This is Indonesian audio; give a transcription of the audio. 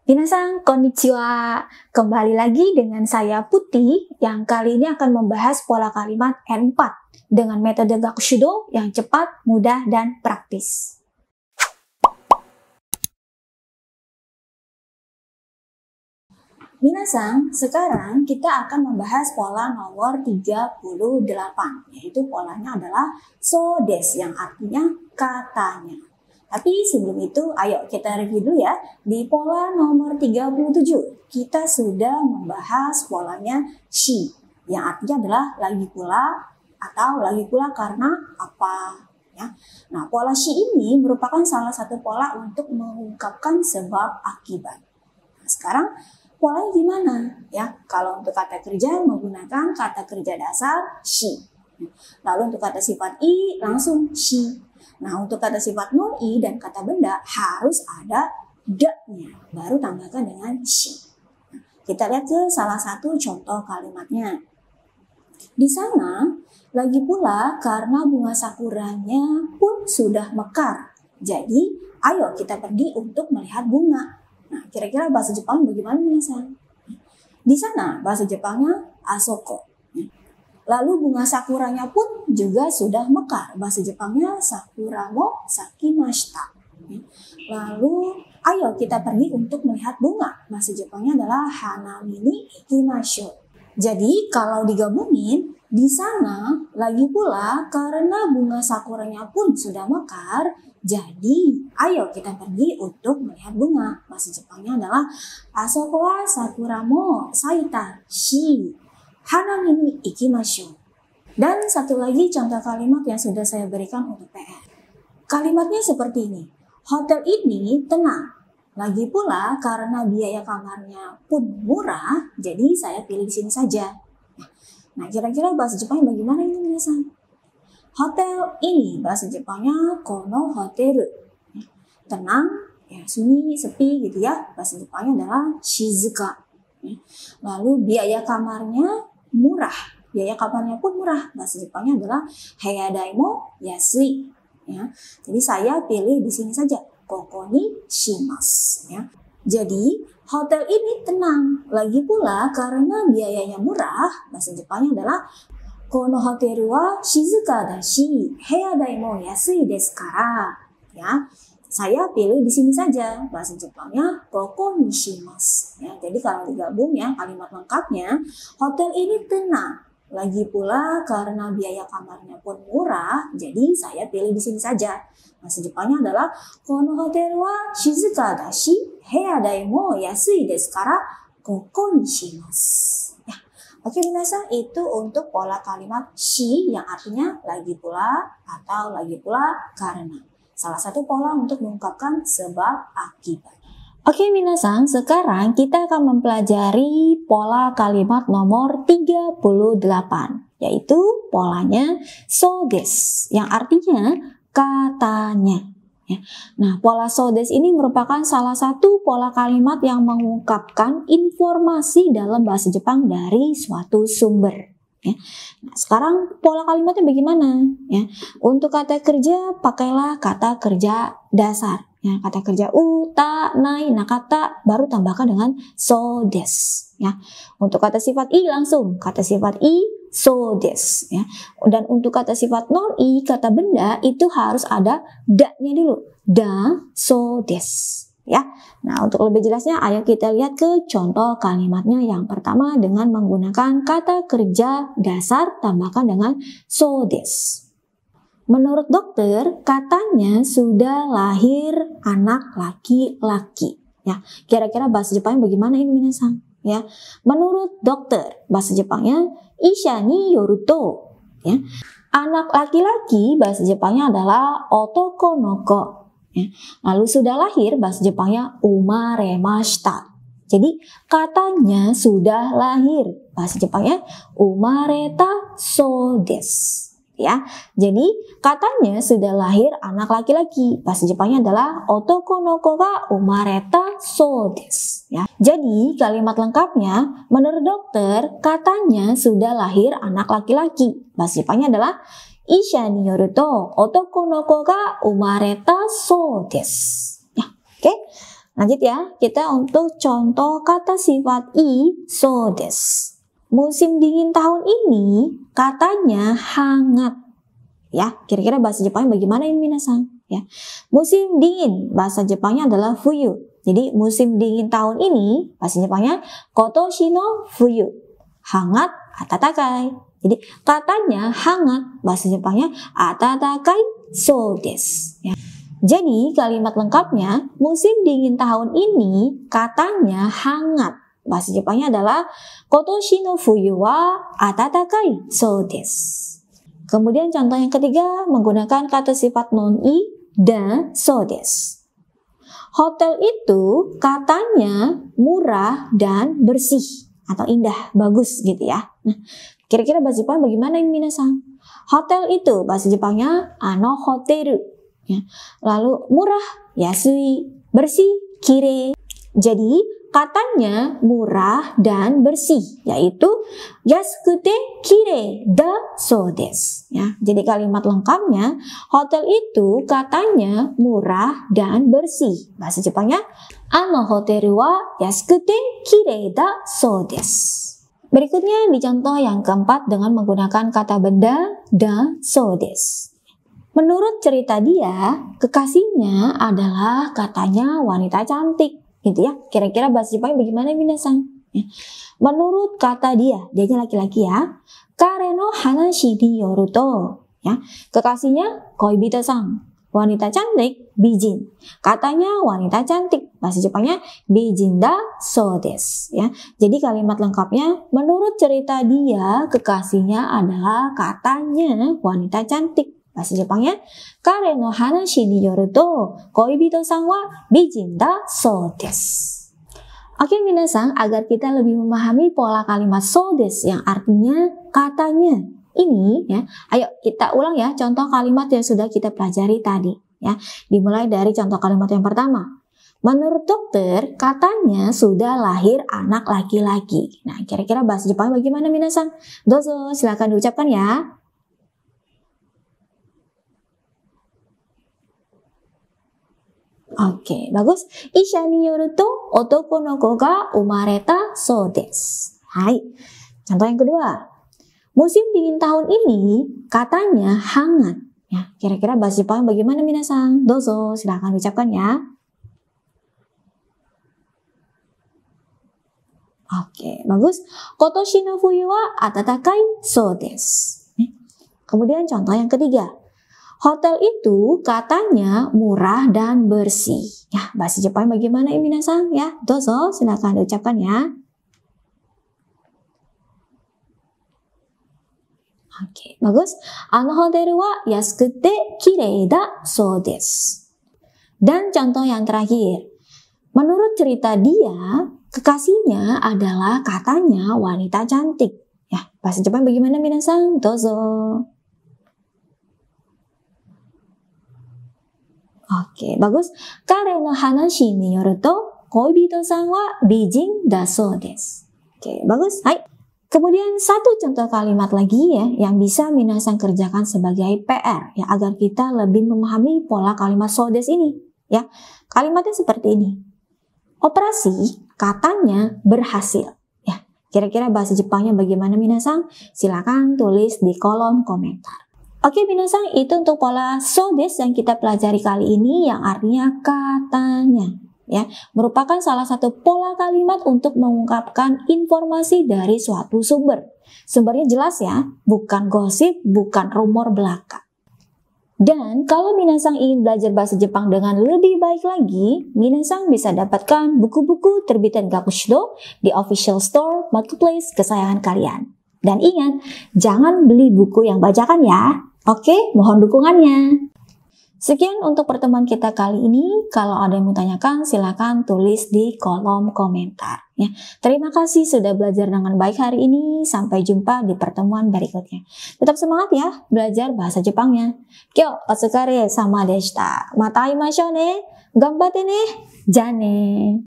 Minasan, konnichiwa. Kembali lagi dengan saya Putih yang kali ini akan membahas pola kalimat N4 dengan metode Gakushudo yang cepat, mudah, dan praktis. Minasan, sekarang kita akan membahas pola nomor 38, yaitu polanya adalah so desu yang artinya katanya. Tapi sebelum itu, ayo kita review dulu ya. Di pola nomor 37, kita sudah membahas polanya shi, yang artinya adalah lagi pula atau lagi pula karena apa. Ya. Nah, pola shi ini merupakan salah satu pola untuk mengungkapkan sebab akibat. Nah, sekarang polanya gimana? Ya, kalau untuk kata kerja menggunakan kata kerja dasar shi. Lalu untuk kata sifat i langsung shi. Nah, untuk kata sifat non-i dan kata benda harus ada da-nya, baru tambahkan dengan shi. Nah, kita lihat ke salah satu contoh kalimatnya. Di sana, lagi pula karena bunga sakuranya pun sudah mekar. Jadi, ayo kita pergi untuk melihat bunga. Nah, kira-kira bahasa Jepang bagaimana minasan? Di sana, bahasa Jepangnya asoko. Lalu bunga sakuranya pun juga sudah mekar. Bahasa Jepangnya sakura mo sakimashita. Lalu ayo kita pergi untuk melihat bunga. Bahasa Jepangnya adalah hanami ni ikimashou. Jadi kalau digabungin, di sana lagi pula karena bunga sakuranya pun sudah mekar, jadi ayo kita pergi untuk melihat bunga. Bahasa Jepangnya adalah asoko wa sakura mo saita shi hanami ni ikimashou. Dan satu lagi contoh kalimat yang sudah saya berikan untuk PR. Kalimatnya seperti ini. Hotel ini tenang. Lagi pula karena biaya kamarnya pun murah, jadi saya pilih di sini saja. Nah, kira-kira bahasa Jepangnya bagaimana ini minasan? Hotel ini bahasa Jepangnya kono hoteru. Tenang, ya sunyi, sepi gitu ya. Bahasa Jepangnya adalah shizuka. Lalu biaya kamarnya murah. Biaya kamarnya pun murah. Bahasa Jepangnya adalah heyadai mo yasui. Ya. Jadi saya pilih di sini saja. Koko ni shimasu. Ya. Jadi hotel ini tenang. Lagi pula karena biayanya murah. Bahasa Jepangnya adalah kono hoteru wa shizuka dashi heyadai mo yasui desu kara. Ya. Saya pilih di sini saja. Bahasa Jepangnya koko ni shimasu. Ya, jadi kalau digabung ya kalimat lengkapnya, hotel ini tenang. Lagi pula karena biaya kamarnya pun murah, jadi saya pilih di sini saja. Bahasa Jepangnya adalah kono hotel wa shizuka dashi heyadai mo yasui desu kara koko ni shimasu. Ya. Oke minasan, itu untuk pola kalimat shi yang artinya lagi pula atau lagi pula karena. Salah satu pola untuk mengungkapkan sebab akibat. Oke minasan, sekarang kita akan mempelajari pola kalimat nomor 38, yaitu polanya so desu, yang artinya katanya. Ya. Nah, pola so desu ini merupakan salah satu pola kalimat yang mengungkapkan informasi dalam bahasa Jepang dari suatu sumber. Ya. Nah, sekarang pola kalimatnya bagaimana? Ya. Untuk kata kerja, pakailah kata kerja dasar. Ya, kata kerja uta, nai, nakata, baru tambahkan dengan so desu. Ya. Untuk kata sifat i langsung kata sifat i so desu. Ya. Dan untuk kata sifat non i, kata benda itu harus ada da-nya dulu. Da, so desu. Ya. Nah, untuk lebih jelasnya ayo kita lihat ke contoh kalimatnya. Yang pertama dengan menggunakan kata kerja dasar tambahkan dengan so desu. Menurut dokter, katanya sudah lahir anak laki-laki. Ya, kira-kira bahasa Jepangnya bagaimana ini minasan? Ya, menurut dokter, bahasa Jepangnya isha ni yoru to. Ya, anak laki-laki bahasa Jepangnya adalah otoko no ko. Ya, lalu sudah lahir bahasa Jepangnya umaremashita. Jadi katanya sudah lahir bahasa Jepangnya umareta so desu. Ya, jadi katanya sudah lahir anak laki-laki. Bahasa Jepangnya adalah otoko no ko ga umareta so desu. Ya, jadi kalimat lengkapnya menurut dokter katanya sudah lahir anak laki-laki. Bahasa Jepangnya adalah isha ni yoru to otoko no ko ga umareta so desu. Ya, oke. Lanjut ya, kita untuk contoh kata sifat i, so desu. Musim dingin tahun ini katanya hangat. Ya, kira-kira bahasa Jepangnya bagaimana ini minasan? Ya, musim dingin bahasa Jepangnya adalah fuyu. Jadi musim dingin tahun ini bahasa Jepangnya kotoshi no fuyu. Hangat, atatakai. Jadi katanya hangat bahasa Jepangnya atatakai so desu. Ya. Jadi kalimat lengkapnya musim dingin tahun ini katanya hangat. Bahasa Jepangnya adalah kotoshi no fuyu wa atatakai so desu. Kemudian contoh yang ketiga menggunakan kata sifat non-i dan so desu. Hotel itu katanya murah dan bersih atau indah, bagus gitu ya. Nah, kira-kira bahasa Jepang bagaimana ini minasan? Hotel itu bahasa Jepangnya hoteru. Ya. Lalu murah, yasui, bersih, kirei. Jadi katanya murah dan bersih, yaitu yasukute kirei da so desu. Ya. Jadi kalimat lengkapnya, hotel itu katanya murah dan bersih. Bahasa Jepangnya hoteru wa yasukute kirei da so desu. Berikutnya di contoh yang keempat dengan menggunakan kata benda da so desu. Menurut cerita dia, kekasihnya adalah katanya wanita cantik, gitu ya. Kira-kira bahasa Jepang bagaimana minasan? Ya. Menurut kata dia, dianya laki-laki ya. Kare no hanashi ni yoru to, ya. Kekasihnya koibito-san, wanita cantik, bijin. Katanya wanita cantik, bahasa Jepangnya bijin da so desu, ya. Jadi kalimat lengkapnya, menurut cerita dia, kekasihnya adalah katanya wanita cantik. Bahasa Jepangnya, kare no hanashi ni yoru to, koibito-san wa bijin da so desu. Oke minasan, agar kita lebih memahami pola kalimat so desu yang artinya katanya ini ya, ayo kita ulang ya contoh kalimat yang sudah kita pelajari tadi ya. Dimulai dari contoh kalimat yang pertama. Menurut dokter, katanya sudah lahir anak laki-laki. Nah, kira-kira bahasa Jepang bagaimana minasan? Dozo, silakan diucapkan ya. Oke, bagus. Isha ni yoru to otoko no ko ga umareta so desu. Hai. Contoh yang kedua. Musim dingin tahun ini katanya hangat. Ya, kira-kira bahasa Jepang bagaimana minasan? Dozo, silahkan ucapkan ya. Oke, bagus. Kotoshi no fuyu wa atatakai so desu. Kemudian contoh yang ketiga. Hotel itu katanya murah dan bersih. Ya, bahasa Jepang bagaimana minasan? Ya, dozo, silakan diucapkan ya. Oke, bagus. Hoteru wa yasukute kirei da so desu. Dan contoh yang terakhir. Menurut cerita dia, kekasihnya adalah katanya wanita cantik. Ya, bahasa Jepang bagaimana minasan? Dozo. Oke, bagus. Kare no hanashi ni yoru to koibito-san wa bijin da so desu. Oke, bagus. Hai. Kemudian satu contoh kalimat lagi ya yang bisa minasan kerjakan sebagai PR ya agar kita lebih memahami pola kalimat so desu ini ya. Kalimatnya seperti ini. Operasi katanya berhasil. Ya, kira-kira bahasa Jepangnya bagaimana minasan? Silakan tulis di kolom komentar. Oke minasan, itu untuk pola so desu yang kita pelajari kali ini yang artinya katanya ya, merupakan salah satu pola kalimat untuk mengungkapkan informasi dari suatu sumber. Sumbernya jelas ya, bukan gosip, bukan rumor belaka. Dan kalau minasan ingin belajar bahasa Jepang dengan lebih baik lagi, minasan bisa dapatkan buku-buku terbitan Gakushido di official store marketplace kesayangan kalian. Dan ingat, jangan beli buku yang bajakan ya. Oke, mohon dukungannya. Sekian untuk pertemuan kita kali ini. Kalau ada yang mau tanyakan, silakan tulis di kolom komentar. Ya, terima kasih sudah belajar dengan baik hari ini. Sampai jumpa di pertemuan berikutnya. Tetap semangat ya, belajar bahasa Jepangnya. Kyo, otsukare sama deshita. Mata aimashou ne. Ganbatte ne. Ja ne.